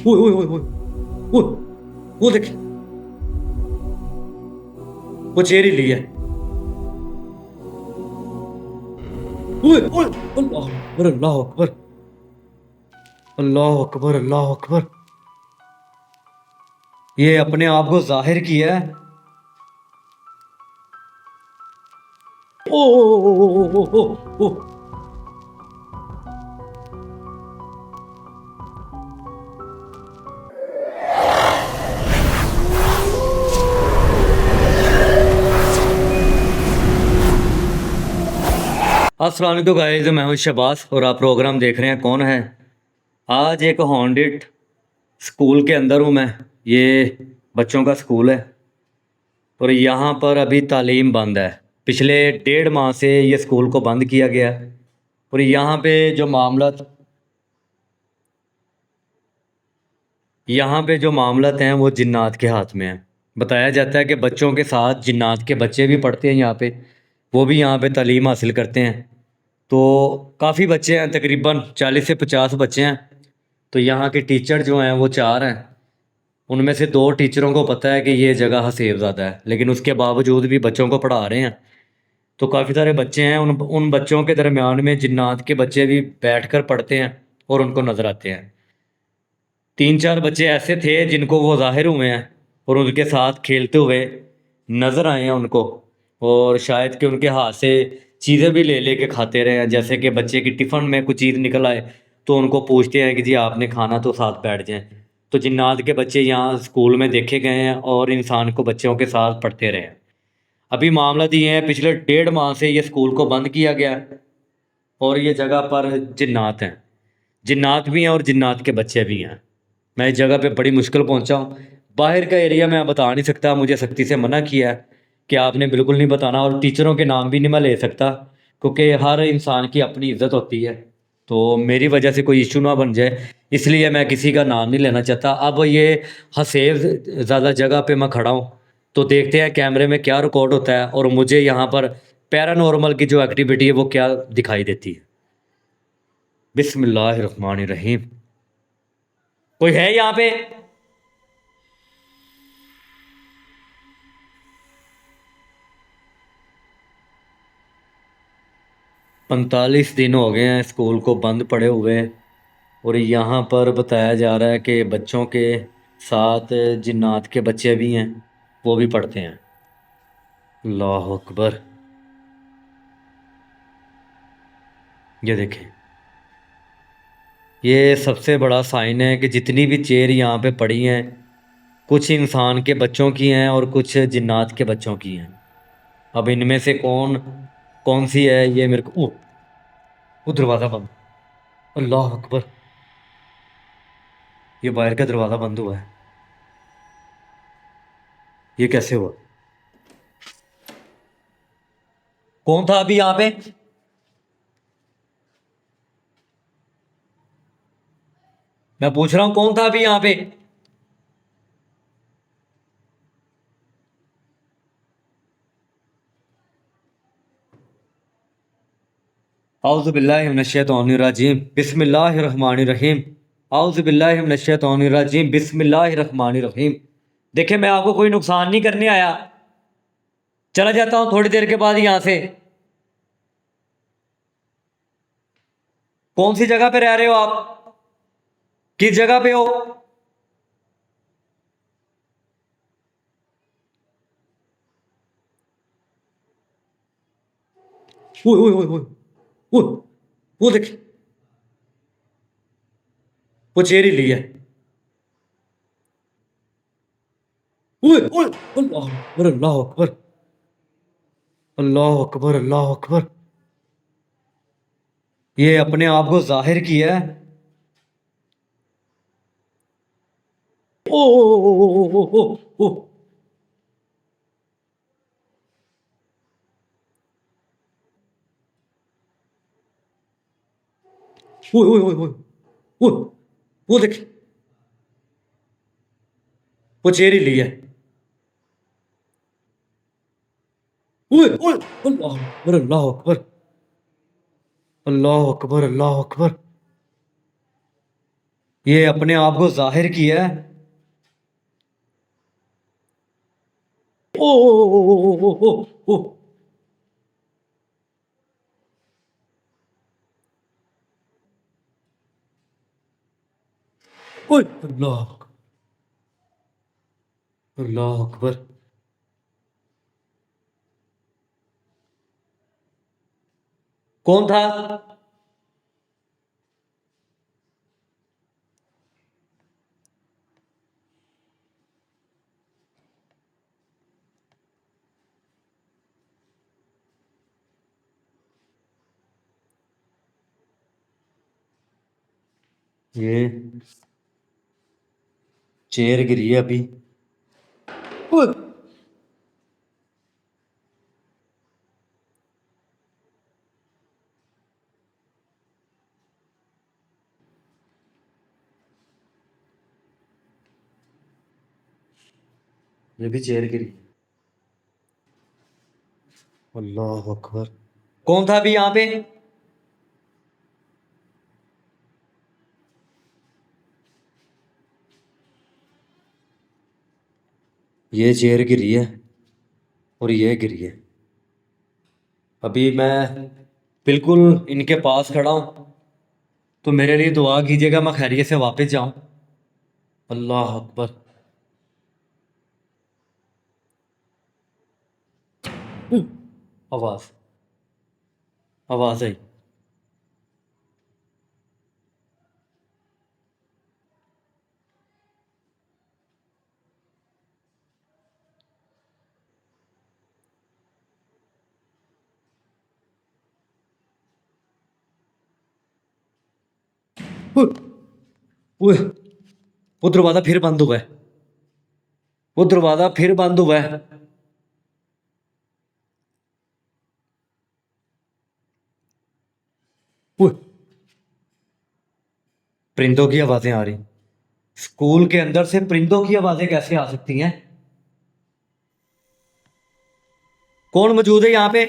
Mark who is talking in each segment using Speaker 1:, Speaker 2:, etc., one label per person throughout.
Speaker 1: ओए ओए ओए ओए ओए, वो देख, वो चेयर ही ली है। ओए ओए, अल्लाह अकबर, अल्लाह अकबर, अल्लाह अकबर, अल्लाह अकबर। ये अपने आप को जाहिर किया है। ओ ओ ओ ओ ओ ओ ओ। अस्सलाम वालेकुम गाइस, मैं हूं शहबाज और आप प्रोग्राम देख रहे हैं कौन है। आज एक हॉन्डेड स्कूल के अंदर हूं मैं। ये बच्चों का स्कूल है और यहाँ पर अभी तालीम बंद है। पिछले 1.5 माह से ये स्कूल को बंद किया गया है और यहाँ पे जो मामलत हैं वो जिन्नात के हाथ में हैं। बताया जाता है कि बच्चों के साथ जिन्नात के बच्चे भी पढ़ते हैं यहाँ पे, वो भी यहाँ पे तालीम हासिल करते हैं। तो काफ़ी बच्चे हैं, तकरीबन 40 से 50 बच्चे हैं। तो यहाँ के टीचर जो हैं वो 4 हैं। उनमें से 2 टीचरों को पता है कि ये जगह हसेबज़ादा है, लेकिन उसके बावजूद भी बच्चों को पढ़ा रहे हैं। तो काफ़ी सारे बच्चे हैं, उन बच्चों के दरमियान में जिन्नात के बच्चे भी बैठकर पढ़ते हैं और उनको नज़र आते हैं। 3-4 बच्चे ऐसे थे जिनको वो ज़ाहिर हुए हैं और उनके साथ खेलते हुए नज़र आए हैं उनको। और शायद कि उनके हाथ से चीज़ें भी ले ले के खाते रहे हैं, जैसे कि बच्चे की टिफ़िन में कुछ चीज़ निकल आए तो उनको पूछते हैं कि जी आपने खाना, तो साथ बैठ जाएं। तो जिन्नात के बच्चे यहाँ स्कूल में देखे गए हैं और इंसान को बच्चों के साथ पढ़ते रहे हैं। अभी मामला ये है, पिछले 1.5 माह से ये स्कूल को बंद किया गया है और ये जगह पर जिन्नात हैं। जिन्नात भी हैं और जिन्नात के बच्चे भी हैं। मैं इस जगह पे बड़ी मुश्किल पहुंचा हूँ। बाहर का एरिया मैं बता नहीं सकता, मुझे सख्ती से मना किया है कि आपने बिल्कुल नहीं बताना, और टीचरों के नाम भी नहीं मैं ले सकता क्योंकि हर इंसान की अपनी इज्जत होती है। तो मेरी वजह से कोई इशू ना बन जाए, इसलिए मैं किसी का नाम नहीं लेना चाहता। अब ये हसेब ज़्यादा जगह पे मैं खड़ा हूँ, तो देखते हैं कैमरे में क्या रिकॉर्ड होता है और मुझे यहाँ पर पैरानॉर्मल की जो एक्टिविटी है वो क्या दिखाई देती है। बिस्मिल्लाहिर्रहमानिर्रहीम। कोई है यहाँ पे? पैंतालीस दिन हो गए हैं स्कूल को बंद पड़े हुए। और यहाँ पर बताया जा रहा है कि बच्चों के साथ जिन्नात के बच्चे भी हैं, वो भी पढ़ते हैं। अल्लाह अकबर। ये देखें, ये सबसे बड़ा साइन है कि जितनी भी चेयर यहाँ पे पड़ी हैं, कुछ इंसान के बच्चों की हैं और कुछ जिन्नात के बच्चों की हैं। अब इनमें से कौन कौन सी है ये मेरे को वो दरवाज़ा बंद। अल्लाह अकबर। ये बाहर का दरवाज़ा बंद हुआ है, ये कैसे हुआ? कौन था अभी यहाँ पे? मैं पूछ रहा हूँ कौन था अभी यहाँ पे? औज़ुबिल्लाहिमिनश्शैतानिर्रजीम बिस्मिल्लाहिर्रहमानिर्रहीम। औज़ुबिल्लाहिमिनश्शैतानिर्रजीम बिस्मिल्लाहिर्रहमानिर्रहीम। देखिए, मैं आपको कोई नुकसान नहीं करने आया, चला जाता हूँ थोड़ी देर के बाद यहाँ से। कौन सी जगह पे रह रहे हो आप? किस जगह पे हो? ओए ओए ओए ओए ओए, वो देख, वो चेयर ही ली है। ओए ओए, अल्लाह अकबर, अल्लाह अकबर, अल्लाह अकबर, अल्लाह अकबर। ये अपने आप को जाहिर किया है। ओ ओ ओ ओ ओ ओ ओ, ओए ओए ओए ओए ओए, वो देख, वो चेयर ही ली है। ओए ओए, अल्लाह अकबर, अल्लाह अकबर, अल्लाह अकबर, अल्लाह अकबर। ये अपने आप को जाहिर किया है। ओ ओ ओ ओ ओ ओ ओ ओए, अल्लाह, अल्लाह अकबर। कौन था? ये चेयर गिरी है अभी। ओए, ये भी चेयर गिरी। अल्लाह अकबर। कौन था अभी यहाँ पे? ये चेयर गिरी है और ये गिरी है। अभी मैं बिल्कुल इनके पास खड़ा हूँ, तो मेरे लिए दुआ कीजिएगा, मैं खैरियत से वापस जाऊं। अल्लाह अकबर। आवाज, आवाज आई। ओए, ओए, वो दरवाजा फिर बंद हुआ है। वो दरवाजा फिर बंद हुआ है। ओए, परिंदों की आवाजें आ रही। स्कूल के अंदर से परिंदों की आवाजें कैसे आ सकती हैं? कौन मौजूद है यहाँ पे?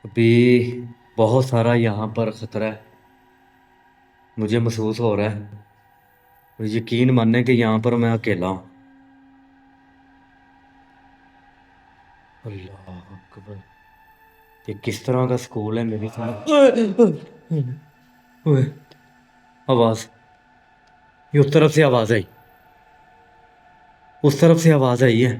Speaker 1: अभी बहुत सारा यहाँ पर खतरा है, मुझे महसूस हो रहा है। और यकीन मानने कि यहाँ पर मैं अकेला हूँ। अल्लाह अकबर। ये किस तरह का स्कूल है मेरी समझ। ओए, आवाज, ये उस तरफ से आवाज आई। उस तरफ से आवाज आई है।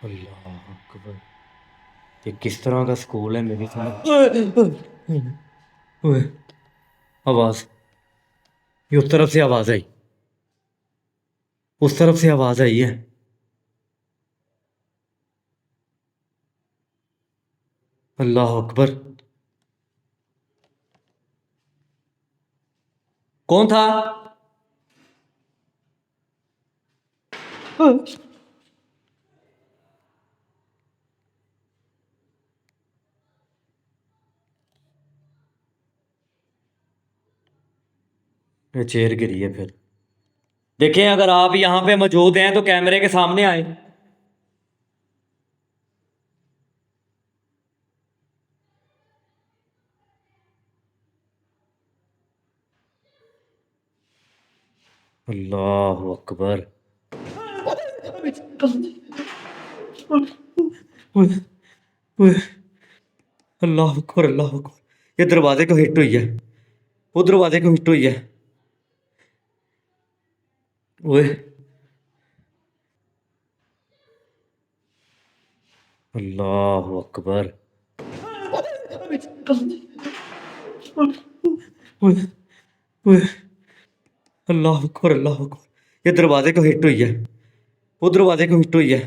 Speaker 1: अल्लाह अकबर। ये किस तरह का स्कूल है मेरी समझ। ओए, आवाज, ये उस तरफ से आवाज आई। उस तरफ से आवाज आई है। अल्लाह अकबर। कौन था? ये चेयर गिरी है फिर। देखें, अगर आप यहाँ पे मौजूद हैं तो कैमरे के सामने आए। अल्लाह अकबर। ओए, ओए, अल्लाह अकबर, अल्लाह अकबर। ये दरवाजे को हिट हुई है। वो दरवाजे को हिट हुई है। ओए, अल्लाह अकबर। ओए, ओए, अल्लाह अकबर, अल्लाह अकबर। ये दरवाजे को हिट हुई है। वो दरवाजे को हिट हुई है।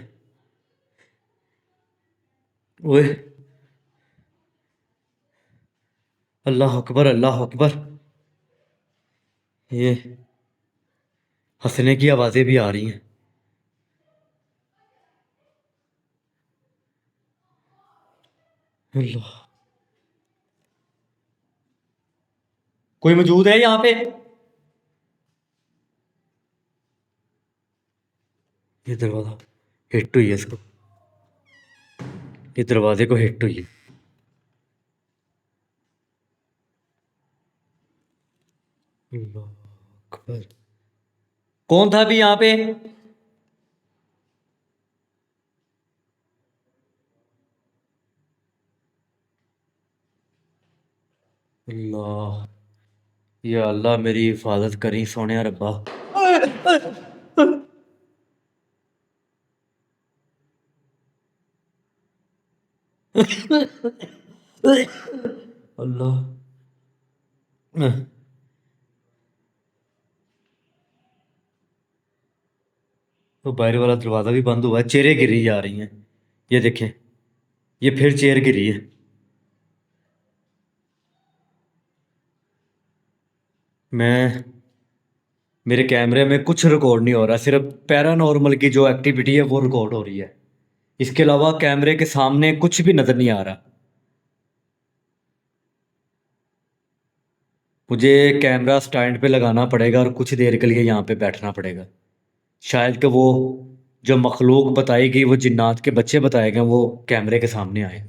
Speaker 1: ओए, अल्लाह अकबर, अल्लाह अकबर। ये हंसने की आवाजें भी आ रही हैं। अल्लाह। कोई मौजूद है यहाँ पे? ये दरवाज़ा हिट हुई है इसको, ये दरवाजे को हिट हुई है। अल्लाह अकबर। कौन था अभी यहाँ पे? अल्लाह, या अल्लाह मेरी हिफाजत करी सोने रब्बा। अल्लाह। तो बाहर वाला दरवाज़ा भी बंद हुआ है, चेयरें गिरी जा रही हैं। ये देखें, ये फिर चेयर गिरी है। मैं मेरे कैमरे में कुछ रिकॉर्ड नहीं हो रहा, सिर्फ पैरानॉर्मल की जो एक्टिविटी है वो रिकॉर्ड हो रही है। इसके अलावा कैमरे के सामने कुछ भी नज़र नहीं आ रहा। मुझे कैमरा स्टैंड पे लगाना पड़ेगा और कुछ देर के लिए यहाँ पे बैठना पड़ेगा। शायद कि वो जो मखलूक बताई गई, वो जिन्नात के बच्चे बताए गए, वो कैमरे के सामने आए।